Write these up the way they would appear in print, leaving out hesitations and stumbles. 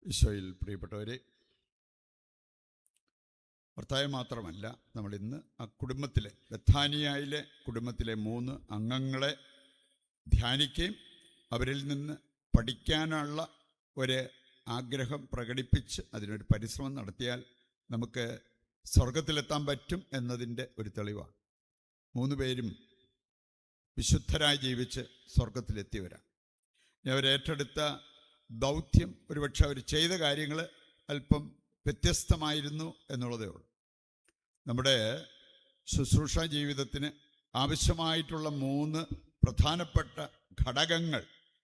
ഈശോയിൽ പ്രിയപ്പെട്ടവരെ, ഭർത്താവ് മാത്രമല്ല, നമ്മളിന്ന് ആ കുടുംബത്തിലെ ബഥാനിയായിലെ കുടുംബത്തിലെ 3 അംഗങ്ങളെ ധ്യാനിക്കുകയും അവരിൽ നിന്ന് പഠിക്കാനുള്ള ഒരു ആഗ്രഹം പ്രകടിപ്പിച്ച് അതിനൊരു പരിശ്രമം നടത്തിയാൽ നമുക്ക് സ്വർഗത്തിലെത്താൻ പറ്റും എന്നതിൻ്റെ ഒരു തെളിവാണ്. 3 പേരും വിശുദ്ധരായി ജീവിച്ച് സ്വർഗത്തിലെത്തിയവരാണ്. അവരേറ്റെടുത്ത ദൗത്യം ഒരുപക്ഷെ അവർ ചെയ്ത കാര്യങ്ങൾ അല്പം വ്യത്യസ്തമായിരുന്നു എന്നുള്ളതേ ഉള്ളൂ. നമ്മുടെ ശുശ്രൂഷ ജീവിതത്തിന് ആവശ്യമായിട്ടുള്ള 3 പ്രധാനപ്പെട്ട ഘടകങ്ങൾ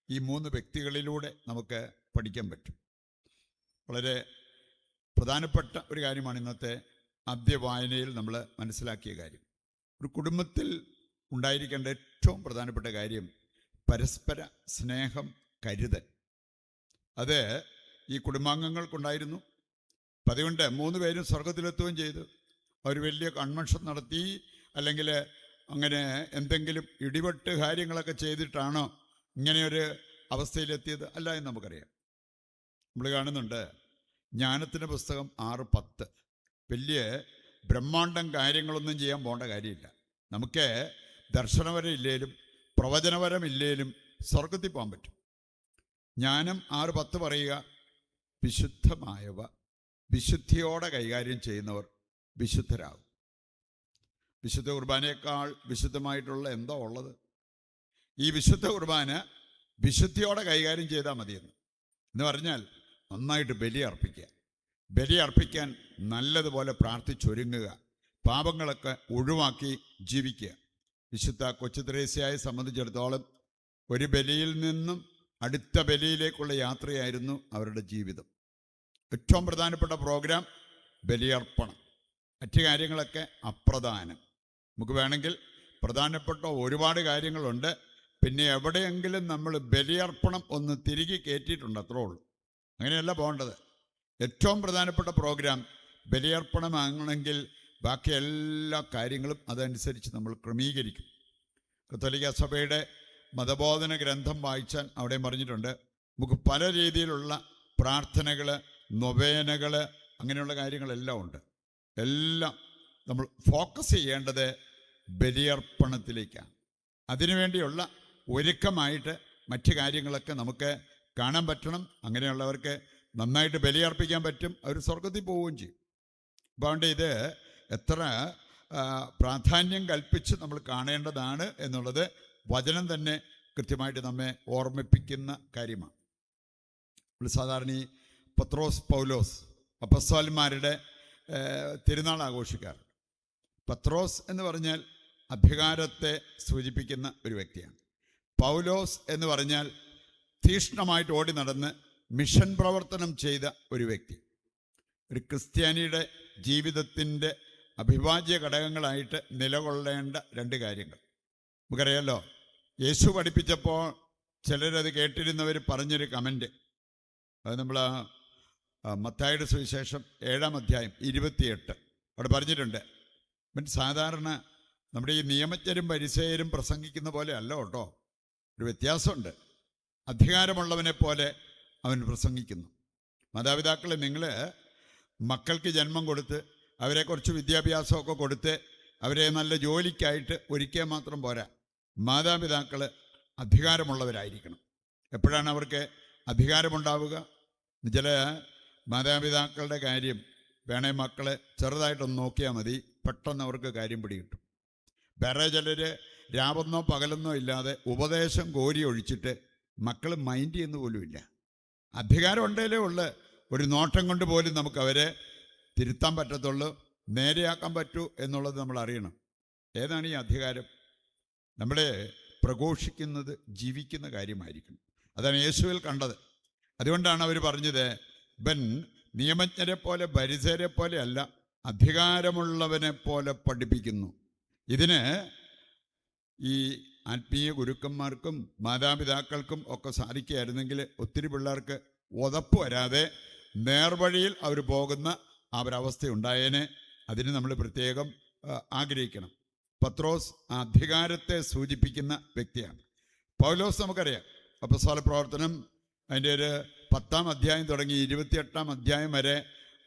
ഈ 3 വ്യക്തികളിലൂടെ നമുക്ക് പഠിക്കാൻ പറ്റും. വളരെ പ്രധാനപ്പെട്ട ഒരു കാര്യമാണ് ഇന്നത്തെ ആദ്യ വായനയിൽ നമ്മൾ മനസ്സിലാക്കിയ കാര്യം. ഒരു കുടുംബത്തിൽ ഉണ്ടായിരിക്കേണ്ട ഏറ്റവും പ്രധാനപ്പെട്ട കാര്യം പരസ്പര സ്നേഹം, കരുതൽ. അത് ഈ കുടുംബാംഗങ്ങൾക്കുണ്ടായിരുന്നു. അപ്പം അതുകൊണ്ട് 3 പേരും സ്വർഗത്തിലെത്തുകയും ചെയ്തു. അവർ വലിയ കൺവെൻഷൻ നടത്തി, അല്ലെങ്കിൽ അങ്ങനെ എന്തെങ്കിലും ഇടിവെട്ട് കാര്യങ്ങളൊക്കെ ചെയ്തിട്ടാണോ ഇങ്ങനെയൊരു അവസ്ഥയിലെത്തിയത്? അല്ല എന്ന് നമുക്കറിയാം. നമ്മൾ കാണുന്നുണ്ട് ജ്ഞാനത്തിൻ്റെ പുസ്തകം 6:10. വലിയ ബ്രഹ്മാണ്ടം കാര്യങ്ങളൊന്നും ചെയ്യാൻ പോകേണ്ട കാര്യമില്ല. നമുക്ക് ദർശനവരം ഇല്ലേലും പ്രവചനവരം ഇല്ലേലും സ്വർഗത്തിൽ പോകാൻ പറ്റും. ജ്ഞാനം 6:10 പറയുക, വിശുദ്ധമായവ വിശുദ്ധിയോടെ കൈകാര്യം ചെയ്യുന്നവർ വിശുദ്ധരാകും. വിശുദ്ധ കുർബാനയേക്കാൾ വിശുദ്ധമായിട്ടുള്ള എന്താ ഉള്ളത്? ഈ വിശുദ്ധ കുർബാന വിശുദ്ധിയോടെ കൈകാര്യം ചെയ്താൽ മതിയെന്ന് പറഞ്ഞാൽ നന്നായിട്ട് ബലി അർപ്പിക്കാൻ നല്ലതുപോലെ പ്രാർത്ഥിച്ചൊരുങ്ങുക, പാപങ്ങളൊക്കെ ഒഴിവാക്കി ജീവിക്കുക. വിശുദ്ധ കൊച്ചു ത്രേസ്യയെ സംബന്ധിച്ചിടത്തോളം ഒരു ബലിയിൽ നിന്നും അടുത്ത ബലിയിലേക്കുള്ള യാത്രയായിരുന്നു അവരുടെ ജീവിതം. ഏറ്റവും പ്രധാനപ്പെട്ട പ്രോഗ്രാം ബലിയർപ്പണം. മറ്റു കാര്യങ്ങളൊക്കെ അപ്രധാനം. നമുക്ക് വേണമെങ്കിൽ പ്രധാനപ്പെട്ട ഒരുപാട് കാര്യങ്ങളുണ്ട്. പിന്നെ എവിടെയെങ്കിലും നമ്മൾ ബലിയർപ്പണം ഒന്ന് തിരികെ കയറ്റിയിട്ടുണ്ട്, അത്രേ ഉള്ളൂ. അങ്ങനെയല്ല പോകേണ്ടത്. ഏറ്റവും പ്രധാനപ്പെട്ട പ്രോഗ്രാം ബലിയർപ്പണമാണെങ്കിൽ ബാക്കി എല്ലാ കാര്യങ്ങളും അതനുസരിച്ച് നമ്മൾ ക്രമീകരിക്കും. കത്തോലിക്ക സഭയുടെ മതബോധന ഗ്രന്ഥം വായിച്ചാൽ അവിടെ പറഞ്ഞിട്ടുണ്ട്, നമുക്ക് പല രീതിയിലുള്ള പ്രാർത്ഥനകൾ, നൊവേനകൾ, അങ്ങനെയുള്ള കാര്യങ്ങളെല്ലാം ഉണ്ട്. എല്ലാം നമ്മൾ ഫോക്കസ് ചെയ്യേണ്ടത് ബലിയർപ്പണത്തിലേക്കാണ്. അതിനുവേണ്ടിയുള്ള ഒരുക്കമായിട്ട് മറ്റു കാര്യങ്ങളൊക്കെ നമുക്ക് കാണാൻ പറ്റണം. അങ്ങനെയുള്ളവർക്ക് നന്നായിട്ട് ബലിയർപ്പിക്കാൻ പറ്റും, അവർ സ്വർഗത്തിൽ പോവുകയും ചെയ്യും. അതുകൊണ്ട് ഇത് എത്ര പ്രാധാന്യം കൽപ്പിച്ച് നമ്മൾ കാണേണ്ടതാണ് എന്നുള്ളത് വചനം തന്നെ കൃത്യമായിട്ട് നമ്മെ ഓർമ്മിപ്പിക്കുന്ന കാര്യമാണ്. സാധാരണ ഈ പത്രോസ്, പൗലോസ് അപ്പസ്തോലന്മാരുടെ തിരുനാൾ ആഘോഷിക്കാറുണ്ട്. പത്രോസ് എന്ന് പറഞ്ഞാൽ അധികാരത്തെ സൂചിപ്പിക്കുന്ന ഒരു വ്യക്തിയാണ്. പൗലോസ് എന്ന് പറഞ്ഞാൽ തീക്ഷ്ണമായിട്ട് ഓടി നടന്ന് മിഷൻ പ്രവർത്തനം ചെയ്ത ഒരു വ്യക്തി. ഒരു ക്രിസ്ത്യാനിയുടെ ജീവിതത്തിൻ്റെ അവിഭാജ്യ ഘടകങ്ങളായിട്ട് നിലകൊള്ളേണ്ട 2 കാര്യങ്ങൾ നമുക്കറിയാമല്ലോ. യേശു പഠിപ്പിച്ചപ്പോൾ ചിലരത് കേട്ടിരുന്നവർ പറഞ്ഞൊരു കമൻറ്റ്, അത് നമ്മൾ മത്തായിയുടെ സുവിശേഷം 7-ാം അധ്യായം 28 അവിടെ പറഞ്ഞിട്ടുണ്ട്. സാധാരണ നമ്മുടെ ഈ നിയമജ്ഞരും പരിസേയരും പ്രസംഗിക്കുന്ന പോലെ അല്ല കേട്ടോ, ഒരു വ്യത്യാസമുണ്ട്. അധികാരമുള്ളവനെ പോലെ അവൻ പ്രസംഗിക്കുന്നു. മാതാപിതാക്കളെ, നിങ്ങൾ മക്കൾക്ക് ജന്മം കൊടുത്ത് അവരെ കുറച്ച് വിദ്യാഭ്യാസമൊക്കെ കൊടുത്ത് അവരെ നല്ല ജോലിക്കായിട്ട് ഒരുക്കിയാൽ മാത്രം പോരാ. മാതാപിതാക്കൾ അധികാരമുള്ളവരായിരിക്കണം. എപ്പോഴാണ് അവർക്ക് അധികാരമുണ്ടാവുക? ചില മാതാപിതാക്കളുടെ കാര്യം വേണേ മക്കളെ ചെറുതായിട്ടൊന്ന് നോക്കിയാൽ മതി, പെട്ടെന്ന് അവർക്ക് കാര്യം പിടികിട്ടും. വേറെ ചിലർ രാവെന്നോ പകലെന്നോ ഇല്ലാതെ ഉപദേശം കോരി ഒഴിച്ചിട്ട് മക്കൾ മൈൻഡ് ചെയ്യുന്ന പോലുമില്ല. അധികാരം ഉണ്ടേലേ ഉള്ളു ഒരു നോട്ടം കൊണ്ട് പോലും നമുക്ക് അവരെ തിരുത്താൻ പറ്റത്തുള്ളൂ, നേരെയാക്കാൻ പറ്റൂ എന്നുള്ളത് നമ്മൾ അറിയണം. ഏതാണ് ഈ അധികാരം? നമ്മളെ പ്രഘോഷിക്കുന്നത് ജീവിക്കുന്ന കാര്യമായിരിക്കണം. അതാണ് യേശുവിൽ കണ്ടത്. അതുകൊണ്ടാണ് അവർ പറഞ്ഞത്, ഇവൻ നിയമജ്ഞരെ പോലെ പരിസരെ പോലെ അല്ല, അധികാരമുള്ളവനെ പോലെ പഠിപ്പിക്കുന്നു. ഇതിന് ഈ ആത്മീയ ഗുരുക്കന്മാർക്കും മാതാപിതാക്കൾക്കും ഒക്കെ സാധിക്കുകയായിരുന്നെങ്കിൽ ഒത്തിരി പിള്ളേർക്ക് ഉതപ്പ് വരാതെ നേർവഴിയിൽ അവർ പോകുന്ന ആ ഒരവസ്ഥയുണ്ടായേനെ. അതിന് നമ്മൾ പ്രത്യേകം ആഗ്രഹിക്കണം. പത്രോസ് അധികാരത്തെ സൂചിപ്പിക്കുന്ന വ്യക്തിയാണ്. പൗലോസ് നമുക്കറിയാം, അപ്പോസ്തല പ്രവർത്തനം അതിൻ്റെ ഒരു 10-ാം അധ്യായം തുടങ്ങി 28-ാം അധ്യായം വരെ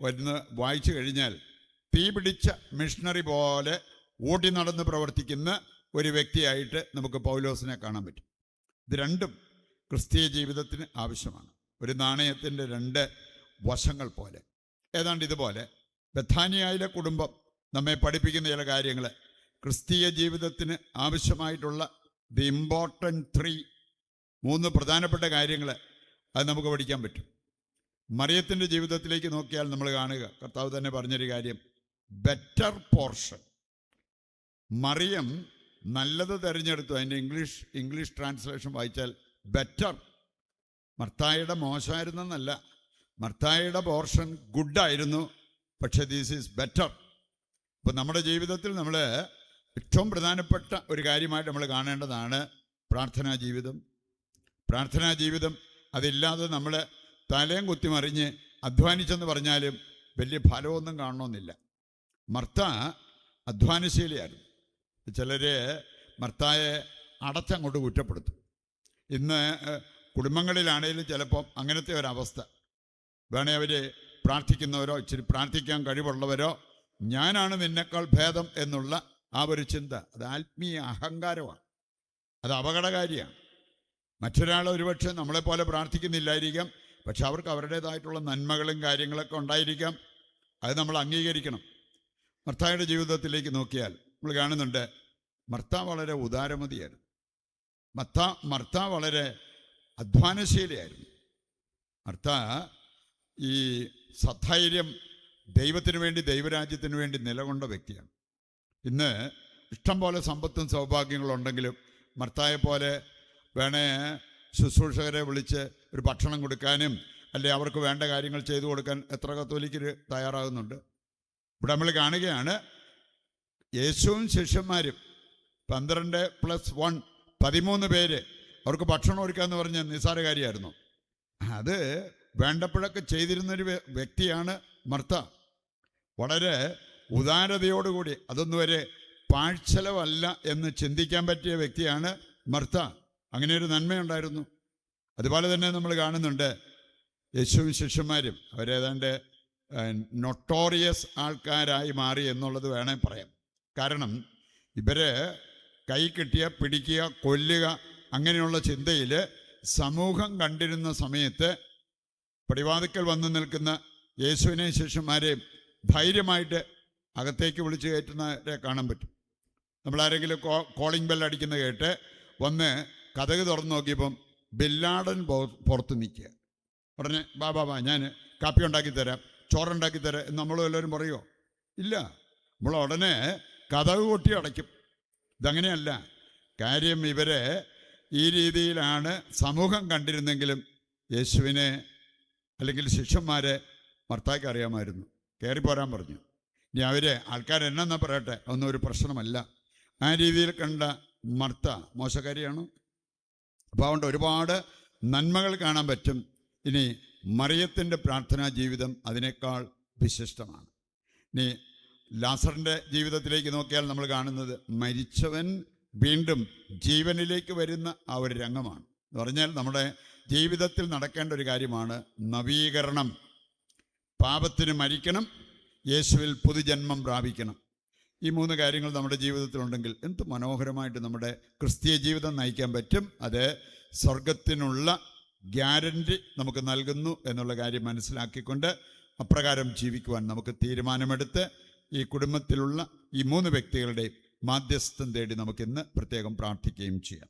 ഒന്ന് വായിച്ചു കഴിഞ്ഞാൽ തീ പിടിച്ച മിഷണറി പോലെ ഓടി നടന്ന് പ്രവർത്തിക്കുന്ന ഒരു വ്യക്തിയായിട്ട് നമുക്ക് പൗലോസിനെ കാണാൻ പറ്റും. ഇത് രണ്ടും ക്രിസ്തീയ ജീവിതത്തിന് ആവശ്യമാണ്. ഒരു നാണയത്തിൻ്റെ രണ്ട് വശങ്ങൾ പോലെ. ഏതാണ്ട് ഇതുപോലെ ബഥാനിയായിലെ കുടുംബം നമ്മെ പഠിപ്പിക്കുന്ന ചില കാര്യങ്ങൾ, ക്രിസ്തീയ ജീവിതത്തിന് ആവശ്യമായിട്ടുള്ള ദി ഇമ്പോർട്ടൻറ്റ് 3 പ്രധാനപ്പെട്ട കാര്യങ്ങൾ അത് നമുക്ക് പഠിക്കാൻ പറ്റും. മറിയത്തിൻ്റെ ജീവിതത്തിലേക്ക് നോക്കിയാൽ നമ്മൾ കാണുക, കർത്താവ് തന്നെ പറഞ്ഞൊരു കാര്യം, ബെറ്റർ പോർഷൻ. മറിയം നല്ലത് തിരഞ്ഞെടുത്തു. അതിൻ്റെ ഇംഗ്ലീഷ് ട്രാൻസ്ലേഷൻ വായിച്ചാൽ ബെറ്റർ. മർത്തായുടെ മോശമായിരുന്നെന്നല്ല, മർത്തായുടെ പോർഷൻ ഗുഡായിരുന്നു, പക്ഷേ ദിസ് ഈസ് ബെറ്റർ. അപ്പോൾ നമ്മുടെ ജീവിതത്തിൽ നമ്മൾ ഏറ്റവും പ്രധാനപ്പെട്ട ഒരു കാര്യമായിട്ട് നമ്മൾ കാണേണ്ടതാണ് പ്രാർത്ഥനാ ജീവിതം. പ്രാർത്ഥനാ ജീവിതം അതില്ലാതെ നമ്മൾ തലയും കുത്തിമറിഞ്ഞ് അധ്വാനിച്ചെന്ന് പറഞ്ഞാലും വലിയ ഫലമൊന്നും കാണണമെന്നില്ല. മർത്ത അധ്വാനശീലിയായിരുന്നു. ചിലർ മർത്തായെ അടച്ചങ്ങോട്ട് കുറ്റപ്പെടുത്തും. ഇന്ന് കുടുംബങ്ങളിലാണെങ്കിലും ചിലപ്പോൾ അങ്ങനത്തെ ഒരവസ്ഥ. വേണേ അവർ പ്രാർത്ഥിക്കുന്നവരോ ഇച്ചിരി പ്രാർത്ഥിക്കാൻ കഴിവുള്ളവരോ ഞാനാണ് നിന്നേക്കാൾ ഭേദം എന്നുള്ള ആ ഒരു ചിന്ത, അത് ആത്മീയ അഹങ്കാരമാണ്. അത് അപകടകാരിയാണ്. മറ്റൊരാൾ ഒരുപക്ഷെ നമ്മളെപ്പോലെ പ്രാർത്ഥിക്കുന്നില്ലായിരിക്കാം, പക്ഷെ അവർക്ക് അവരുടേതായിട്ടുള്ള നന്മകളും കാര്യങ്ങളൊക്കെ ഉണ്ടായിരിക്കാം. അത് നമ്മൾ അംഗീകരിക്കണം. മർത്തായുടെ ജീവിതത്തിലേക്ക് നോക്കിയാൽ നമ്മൾ കാണുന്നുണ്ട്, മർത്ത വളരെ ഉദാരമതിയായിരുന്നു. മർത്ത വളരെ അധ്വാനശീലയായിരുന്നു. മർത്ത ഈ സധൈര്യം ദൈവത്തിന് വേണ്ടി, ദൈവരാജ്യത്തിന് വേണ്ടി നിലകൊണ്ട വ്യക്തിയാണ്. ഇന്ന് ഇഷ്ടം പോലെ സമ്പത്തും സൗഭാഗ്യങ്ങളും ഉണ്ടെങ്കിലും മർത്തായെപ്പോലെ വേണേ ശുശ്രൂഷകരെ വിളിച്ച് ഒരു ഭക്ഷണം കൊടുക്കാനും അല്ലെ അവർക്ക് വേണ്ട കാര്യങ്ങൾ ചെയ്തു കൊടുക്കാൻ എത്ര കത്തോലിക്കർ തയ്യാറാകുന്നുണ്ട്. ഇവിടെ നമ്മൾ കാണുകയാണ്, യേശുവും ശിഷ്യന്മാരും 12+1 13 പേര് അവർക്ക് ഭക്ഷണം ഒരുക്കാമെന്ന് പറഞ്ഞ നിസ്സാര കാര്യമായിരുന്നു. അത് വേണ്ടപ്പോഴൊക്കെ ചെയ്തിരുന്നൊരു വ്യക്തിയാണ് മർത്ത. വളരെ ഉദാരതയോടുകൂടി, അതൊന്നും ഒരു പാഴ്ചലവല്ല എന്ന് ചിന്തിക്കാൻ പറ്റിയ വ്യക്തിയാണ് മർത്ത. അങ്ങനെ ഒരു നന്മയുണ്ടായിരുന്നു. അതുപോലെ തന്നെ നമ്മൾ കാണുന്നുണ്ട്, യേശുവും ശിഷ്യന്മാരും അവരേതാണ്ട് നൊട്ടോറിയസ് ആൾക്കാരായി മാറി എന്നുള്ളത് വേണേൽ പറയാം. കാരണം ഇവര് കൈ കിട്ടിയ പിടിക്കുക, കൊല്ലുക, അങ്ങനെയുള്ള ചിന്തയിൽ സമൂഹം കണ്ടിരുന്ന സമയത്ത് പടിവാതിക്കൽ വന്നു നിൽക്കുന്ന യേശുവിനെയും ശിഷ്യന്മാരെയും ധൈര്യമായിട്ട് അകത്തേക്ക് വിളിച്ചു കയറ്റുന്നവരെ കാണാൻ പറ്റും. നമ്മളാരെങ്കിലും കോളിംഗ് ബെൽ അടിക്കുന്ന കേട്ട് വന്ന് കതക് തുറന്ന് നോക്കിയപ്പം ബില്ലാടൻ പുറത്ത് നിൽക്കുക. ഉടനെ ബാബാ ഞാൻ കാപ്പി ഉണ്ടാക്കി തരാം, ചോറുണ്ടാക്കി തരാം എന്ന് നമ്മൾ എല്ലാവരും പറയുമോ? ഇല്ല. നമ്മൾ ഉടനെ കതക് കൊട്ടി അടയ്ക്കും. ഇതങ്ങനെയല്ല കാര്യം. ഇവരെ ഈ രീതിയിലാണ് സമൂഹം കണ്ടിരുന്നെങ്കിലും യേശുവിനെ അല്ലെങ്കിൽ ശിഷ്യന്മാരെ മർത്തായ്ക്ക് അറിയാമായിരുന്നു. കയറിപ്പോരാൻ പറഞ്ഞു. ഇനി അവരെ ആൾക്കാരെന്നാ പറയട്ടെ, ഒന്നും ഒരു പ്രശ്നമല്ല. ആ രീതിയിൽ കണ്ട മർത്ത മോശക്കാരിയാണ്. അപ്പോൾ അതുകൊണ്ട് ഒരുപാട് നന്മകൾ കാണാൻ പറ്റും. ഇനി മറിയത്തിൻ്റെ പ്രാർത്ഥനാ ജീവിതം അതിനേക്കാൾ വിശിഷ്ടമാണ്. ഇനി ലാസറിൻ്റെ ജീവിതത്തിലേക്ക് നോക്കിയാൽ നമ്മൾ കാണുന്നത് മരിച്ചവൻ വീണ്ടും ജീവനിലേക്ക് വരുന്ന ആ ഒരു രംഗമാണ്. എന്ന് പറഞ്ഞാൽ നമ്മുടെ ജീവിതത്തിൽ നടക്കേണ്ട ഒരു കാര്യമാണ് നവീകരണം. പാപത്തിന് മരിക്കണം, യേശുവിൽ പുതുജന്മം പ്രാപിക്കണം. ഈ 3 കാര്യങ്ങൾ നമ്മുടെ ജീവിതത്തിലുണ്ടെങ്കിൽ എന്ത് മനോഹരമായിട്ട് നമ്മുടെ ക്രിസ്തീയ ജീവിതം നയിക്കാൻ പറ്റും. അത് സ്വർഗത്തിനുള്ള ഗ്യാരണ്ടി നമുക്ക് നൽകുന്നു എന്നുള്ള കാര്യം മനസ്സിലാക്കിക്കൊണ്ട് അപ്രകാരം ജീവിക്കുവാൻ നമുക്ക് തീരുമാനമെടുത്ത് ഈ കുടുംബത്തിലുള്ള ഈ 3 വ്യക്തികളുടെ മാധ്യസ്ഥം തേടി നമുക്കിന്ന് പ്രത്യേകം പ്രാർത്ഥിക്കുകയും ചെയ്യാം.